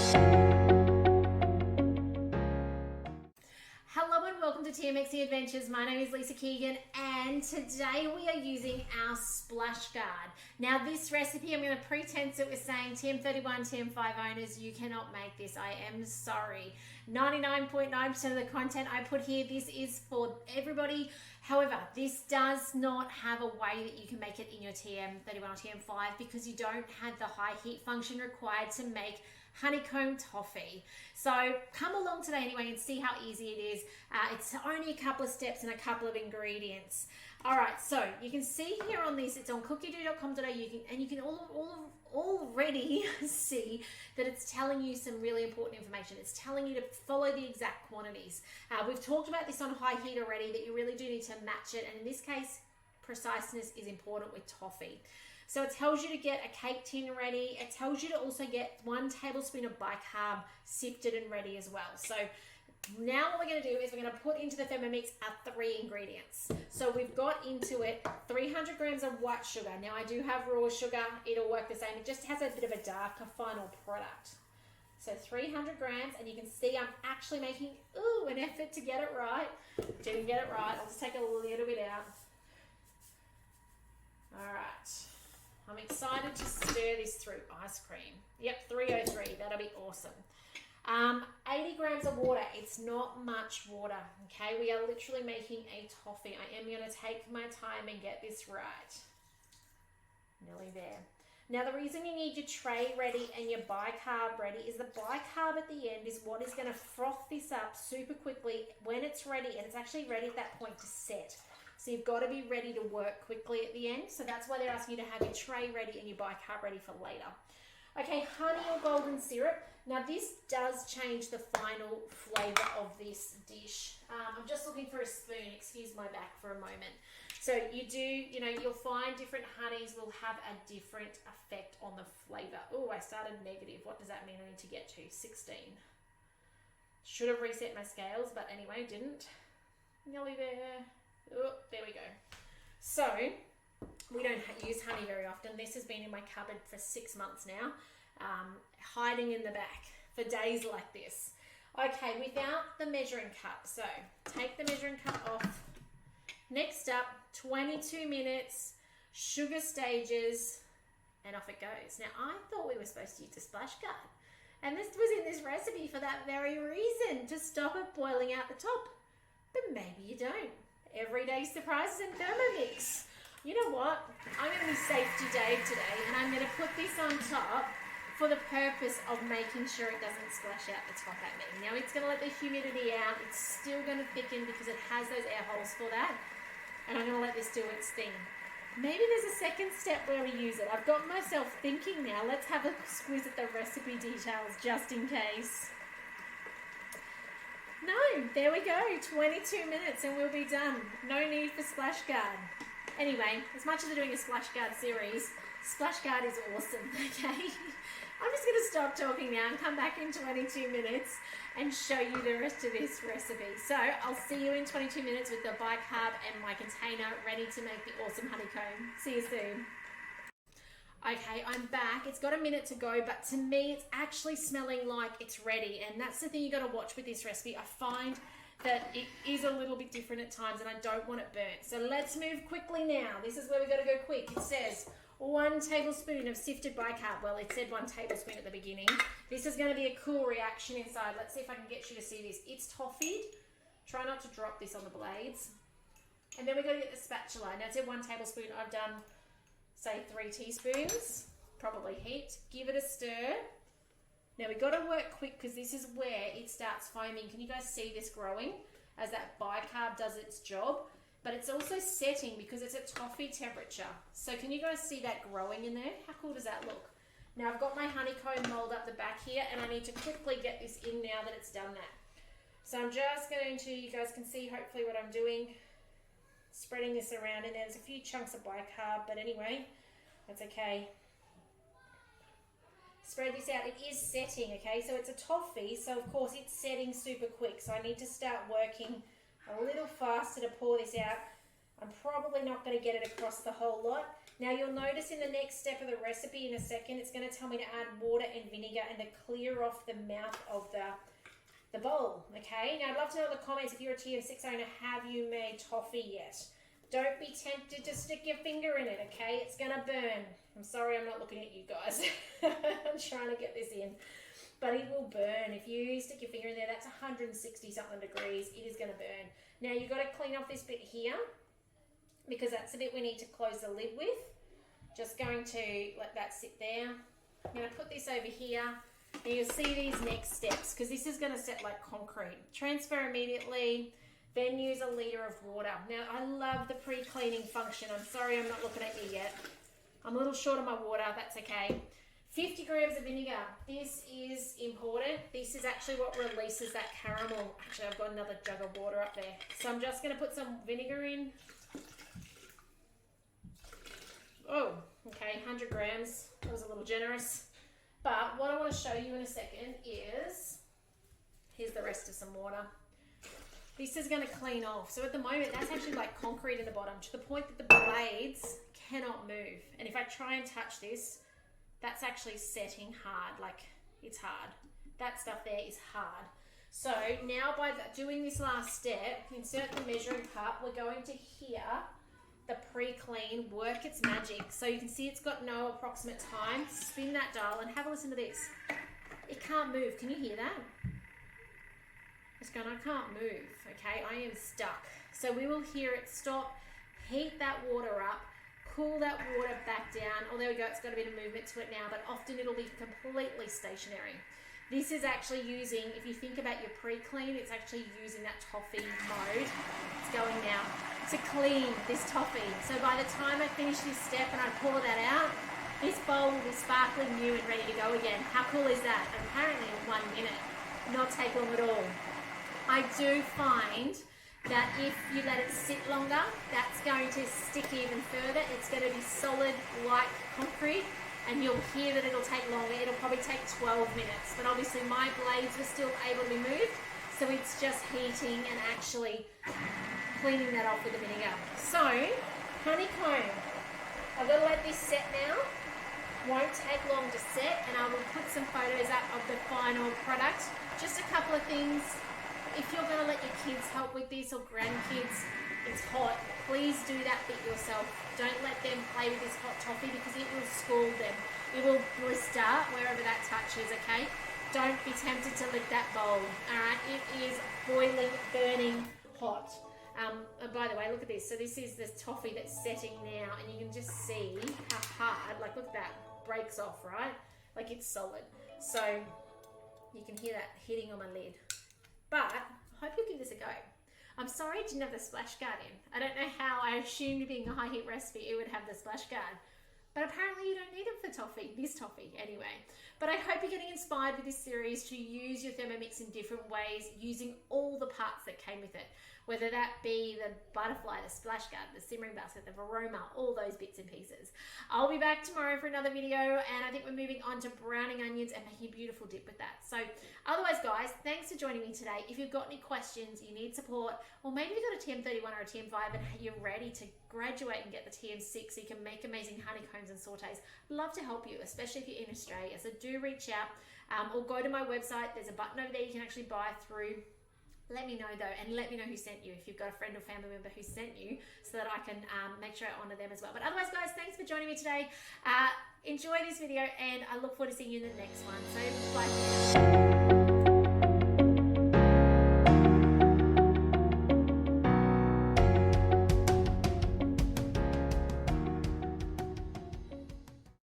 Hello and welcome to TM6 Adventures. My name is Lisa Keegan and today we are using our splash guard. Now this recipe, I'm going to pretense it with saying TM31, TM5 owners, you cannot make this. I am sorry. 99.9% of the content I put here, this is for everybody. However, this does not have a way that you can make it in your TM31 or TM5 because you don't have the high heat function required to make honeycomb toffee. So come along today anyway and see how easy it is. It's only a couple of steps and a couple of ingredients. All right, so you can see here on this, it's on cookiedoo.com.au, and you can already see that it's telling you some really important information. It's telling you to follow the exact quantities. We've talked about this on high heat already, that you really do need to match it, and in this case, preciseness is important with toffee. So it tells you to get a cake tin ready. It tells you to also get 1 tablespoon of bicarb sifted and ready as well. So now what we're going to do is we're going to put into the Thermomix our 3 ingredients. So we've got into it 300 grams of white sugar. Now I do have raw sugar. It'll work the same. It just has a bit of a darker final product. So 300 grams, and you can see I'm actually making an effort to get it right. Didn't get it right. I'll just take a little bit out. All right. I'm excited to stir this through ice cream. Yep, 303, that'll be awesome. 80 grams of water, it's not much water, okay? We are literally making a toffee. I am gonna take my time and get this right. Nearly there. Now the reason you need your tray ready and your bicarb ready is the bicarb at the end is what is gonna froth this up super quickly when it's ready, and it's actually ready at that point to set. So you've got to be ready to work quickly at the end. So that's why they're asking you to have your tray ready and your bicarb ready for later. Okay, honey or golden syrup. Now this does change the final flavor of this dish. I'm just looking for a spoon. Excuse my back for a moment. So you'll find different honeys will have a different effect on the flavor. Oh, I started negative. What does that mean I need to get to? 16. Should have reset my scales, but anyway, didn't. Nearly there. Oh, there we go. So, we don't use honey very often. This has been in my cupboard for 6 months now, hiding in the back for days like this. Okay, without the measuring cup. So, take the measuring cup off. Next up, 22 minutes, sugar stages, and off it goes. Now, I thought we were supposed to use the splash guard, and this was in this recipe for that very reason, to stop it boiling out the top. But maybe you don't. Everyday surprises in Thermomix. You know what? I'm going to be Safety Dave today, and I'm going to put this on top for the purpose of making sure it doesn't splash out the top at me. Now it's going to let the humidity out. It's still going to thicken because it has those air holes for that. And I'm going to let this do its thing. Maybe there's a second step where we use it. I've got myself thinking now. Let's have a squeeze at the recipe details just in case. No, there we go, 22 minutes and we'll be done. No need for splash guard. Anyway, as much as they're doing a splash guard series, splash guard is awesome, okay? I'm just gonna stop talking now and come back in 22 minutes and show you the rest of this recipe. So I'll see you in 22 minutes with the bicarb and my container ready to make the awesome honeycomb. See you soon. Okay, I'm back. It's got a minute to go, but to me, it's actually smelling like it's ready. And that's the thing you got to watch with this recipe. I find that it is a little bit different at times and I don't want it burnt. So let's move quickly now. This is where we got to go quick. It says 1 tablespoon of sifted bicarb. Well, it said 1 tablespoon at the beginning. This is going to be a cool reaction inside. Let's see if I can get you to see this. It's toffeed. Try not to drop this on the blades. And then we've got to get the spatula. Now it said 1 tablespoon. I've done, say, 3 teaspoons, probably heat. Give it a stir. Now we've got to work quick because this is where it starts foaming. Can you guys see this growing as that bicarb does its job? But it's also setting because it's at toffee temperature. So can you guys see that growing in there? How cool does that look? Now I've got my honeycomb mold up the back here and I need to quickly get this in now that it's done that. So I'm just going to, you guys can see hopefully what I'm doing. Spreading this around, and there's a few chunks of bicarb, but anyway, that's okay. Spread this out. It is setting, okay? So it's a toffee, so of course it's setting super quick. So I need to start working a little faster to pour this out. I'm probably not going to get it across the whole lot. Now you'll notice in the next step of the recipe in a second, it's going to tell me to add water and vinegar and to clear off the mouth of the bowl, okay? Now I'd love to know in the comments, if you're a TM6 owner, have you made toffee yet? Don't be tempted to stick your finger in it, okay? It's going to burn. I'm sorry I'm not looking at you guys. I'm trying to get this in. But it will burn. If you stick your finger in there, that's 160 something degrees. It is going to burn. Now you've got to clean off this bit here, because that's the bit we need to close the lid with. Just going to let that sit there. I'm going to put this over here. And you'll see these next steps, because this is going to set like concrete. Transfer immediately, then use a litre of water. Now I love the pre-cleaning function. I'm sorry I'm not looking at you yet. I'm a little short on my water, that's okay. 50 grams of vinegar. This is important. This is actually what releases that caramel. Actually, I've got another jug of water up there. So I'm just going to put some vinegar in. Oh, okay, 100 grams. That was a little generous. But what I want to show you in a second is, here's the rest of some water. This is going to clean off. So at the moment, that's actually like concrete in the bottom, to the point that the blades cannot move. And if I try and touch this, that's actually setting hard, like it's hard. That stuff there is hard. So now by doing this last step, insert the measuring cup, we're going to hear the pre-clean work its magic. So you can see it's got no approximate time. Spin that dial and have a listen to this. It can't move. Can you hear that? It's going, I can't move, okay? I am stuck. So we will hear it stop, heat that water up, cool that water back down. Oh, there we go. It's got a bit of movement to it now, but often it'll be completely stationary. This is actually using, if you think about your pre-clean, it's actually using that toffee mode. It's going now to clean this toffee. So by the time I finish this step and I pour that out, this bowl will be sparkling new and ready to go again. How cool is that? And apparently in 1 minute, not take long at all. I do find that if you let it sit longer, that's going to stick even further. It's going to be solid like concrete, and you'll hear that it'll take longer. It'll probably take 12 minutes, but obviously my blades were still able to be moved, so it's just heating and actually cleaning that off with the vinegar. So, honeycomb. I've got to let this set now. Won't take long to set, and I will put some photos up of the final product. Just a couple of things. If you're going to let your kids help with this, or grandkids, it's hot, please do that bit yourself. Don't let them play with this hot toffee, because it will scald them. It will blister wherever that touches, okay? Don't be tempted to lick that bowl, alright? It is boiling, burning hot. And by the way, look at this. So this is the toffee that's setting now, and you can just see how hard, like look at that, breaks off, right? Like it's solid. So you can hear that hitting on my lid. But I hope you'll give this a go. I'm sorry it didn't have the splash guard in. I don't know how. I assumed being a high heat recipe it would have the splash guard. But apparently you don't need it for toffee, this toffee anyway. But I hope you're getting inspired with this series to use your Thermomix in different ways, using all the parts that came with it. Whether that be the butterfly, the splash guard, the simmering basket, the aroma, all those bits and pieces. I'll be back tomorrow for another video, and I think we're moving on to browning onions and making a beautiful dip with that. So otherwise guys, thanks for joining me today. If you've got any questions, you need support, or maybe you've got a TM31 or a TM5 and you're ready to graduate and get the TM6 so you can make amazing honeycombs and sautés, love to help you, especially if you're in Australia. So do reach out, or go to my website. There's a button over there you can actually buy through. Let me know though, and let me know who sent you, if you've got a friend or family member who sent you, so that I can make sure I honor them as well. But otherwise guys, thanks for joining me today. Enjoy this video, and I look forward to seeing you in the next one. So bye for now.